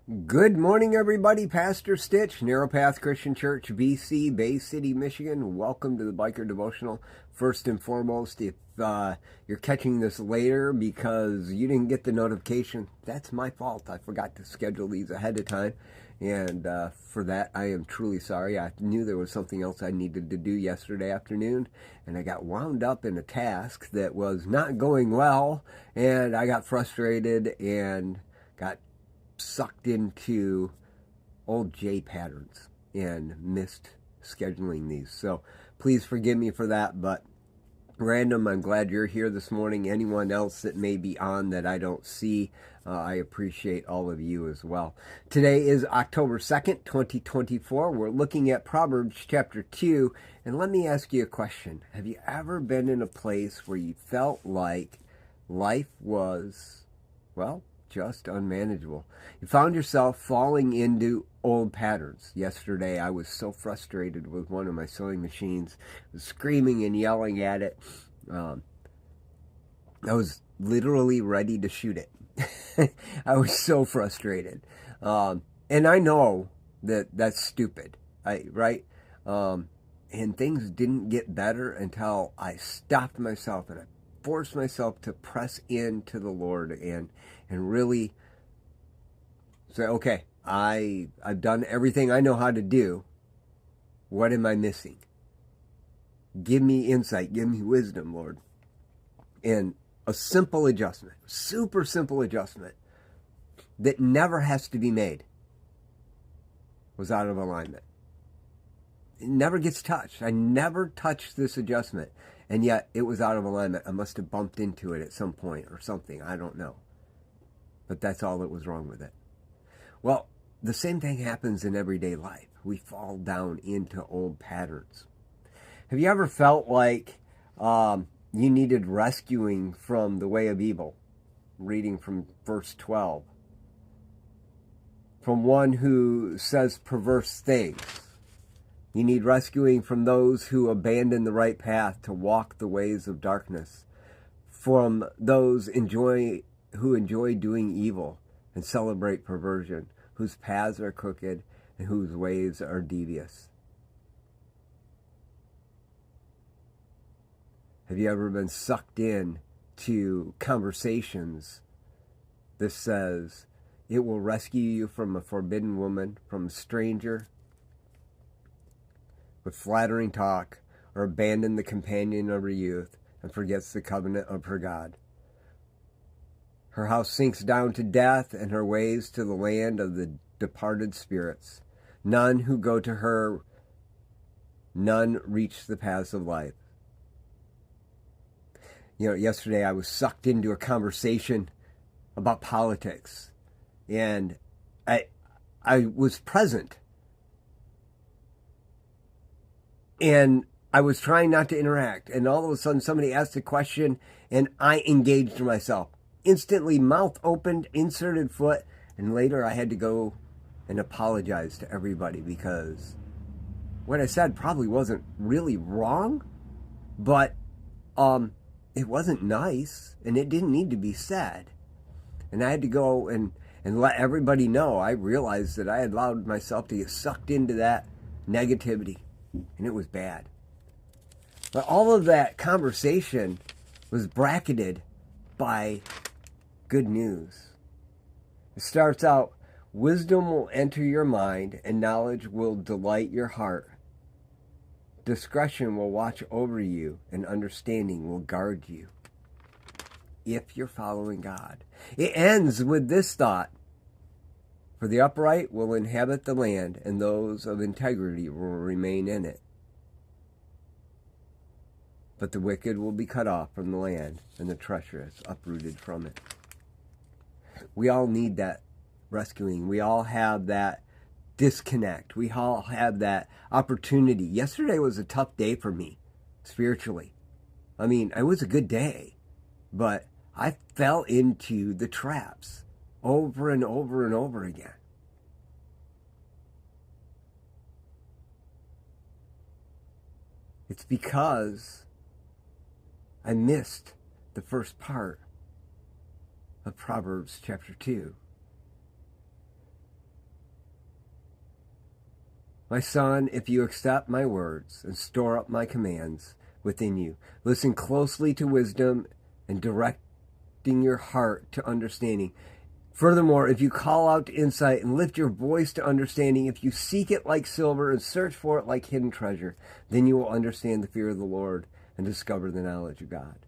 Good morning, everybody. Pastor Stitch, Narrow Path Christian Church, BC, Bay City, Michigan. Welcome to the Biker Devotional. First and foremost, if you're catching this later because you didn't get the notification, that's my fault. I forgot to schedule these ahead of time. And for that, I am truly sorry. I knew there was something else I needed to do yesterday afternoon, and I got wound up in a task that was not going well, and I got frustrated and got sucked into old J patterns and missed scheduling these. So please forgive me for that, but random, I'm glad you're here this morning. Anyone else that may be on that I don't see, I appreciate all of you as well. Today is October 2nd, 2024. We're looking at Proverbs chapter 2, and let me ask you a question. Have you ever been in a place where you felt like life was, well, just unmanageable? You found yourself falling into old patterns. Yesterday, I was so frustrated with one of my sewing machines. I was screaming and yelling at it. I was literally ready to shoot it. I was so frustrated. And I know that that's stupid, right? And things didn't get better until I stopped myself and I forced myself to press into the Lord and really say, okay, I've done everything I know how to do. What am I missing? Give me insight. Give me wisdom, Lord. And a simple adjustment, super simple adjustment that never has to be made was out of alignment. It never gets touched. I never touched this adjustment, and yet it was out of alignment. I must have bumped into it at some point or something. I don't know. But that's all that was wrong with it. Well, the same thing happens in everyday life. We fall down into old patterns. Have you ever felt like you needed rescuing from the way of evil? Reading from verse 12. From one who says perverse things. You need rescuing from those who abandon the right path to walk the ways of darkness. From those who enjoy doing evil and celebrate perversion, whose paths are crooked and whose ways are devious. Have you ever been sucked in to conversations that says it will rescue you from a forbidden woman, from a stranger, with flattering talk, or abandon the companion of her youth and forgets the covenant of her God? Her house sinks down to death, and her ways to the land of the departed spirits. None who go to her, none reach the paths of life. You know, yesterday I was sucked into a conversation about politics, and I was present. And I was trying not to interact, and all of a sudden somebody asked a question, and I engaged myself. Instantly, mouth opened, inserted foot, and later I had to go and apologize to everybody because what I said probably wasn't really wrong, but it wasn't nice, and it didn't need to be said. And I had to go and let everybody know. I realized that I had allowed myself to get sucked into that negativity, and it was bad. But all of that conversation was bracketed by good news. It starts out, wisdom will enter your mind and knowledge will delight your heart. Discretion will watch over you and understanding will guard you. If you're following God. It ends with this thought. For the upright will inhabit the land and those of integrity will remain in it. But the wicked will be cut off from the land and the treacherous uprooted from it. We all need that rescuing. We all have that disconnect. We all have that opportunity. Yesterday was a tough day for me, spiritually. I mean, it was a good day, but I fell into the traps over and over and over again. It's because I missed the first part of Proverbs chapter 2. My son, if you accept my words and store up my commands within you, listen closely to wisdom and directing your heart to understanding. Furthermore, if you call out to insight and lift your voice to understanding, if you seek it like silver and search for it like hidden treasure, then you will understand the fear of the Lord and discover the knowledge of God.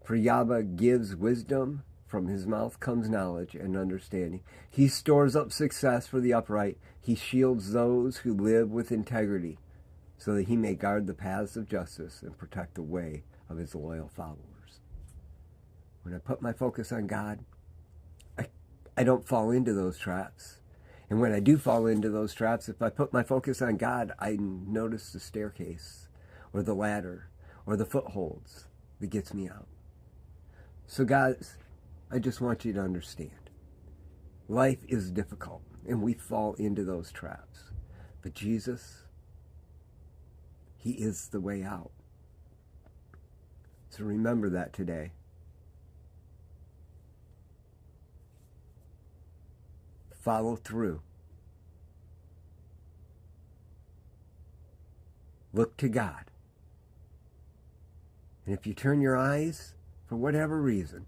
For Yahweh gives wisdom, from his mouth comes knowledge and understanding. He stores up success for the upright. He shields those who live with integrity, so that he may guard the paths of justice and protect the way of his loyal followers. When I put my focus on God, I don't fall into those traps. And when I do fall into those traps, if I put my focus on God, I notice the staircase or the ladder or the footholds that gets me out. So guys, I just want you to understand. Life is difficult and we fall into those traps. But Jesus, he is the way out. So remember that today. Follow through. Look to God. And if you turn your eyes for whatever reason,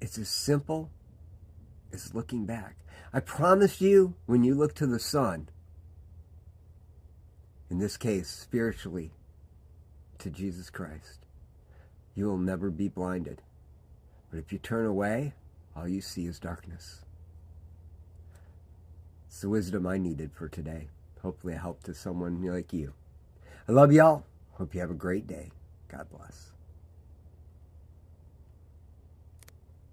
it's as simple as looking back. I promise you, when you look to the sun, in this case, spiritually, to Jesus Christ, you will never be blinded. But if you turn away, all you see is darkness. It's the wisdom I needed for today. Hopefully I helped to someone like you. I love y'all. Hope you have a great day. God bless.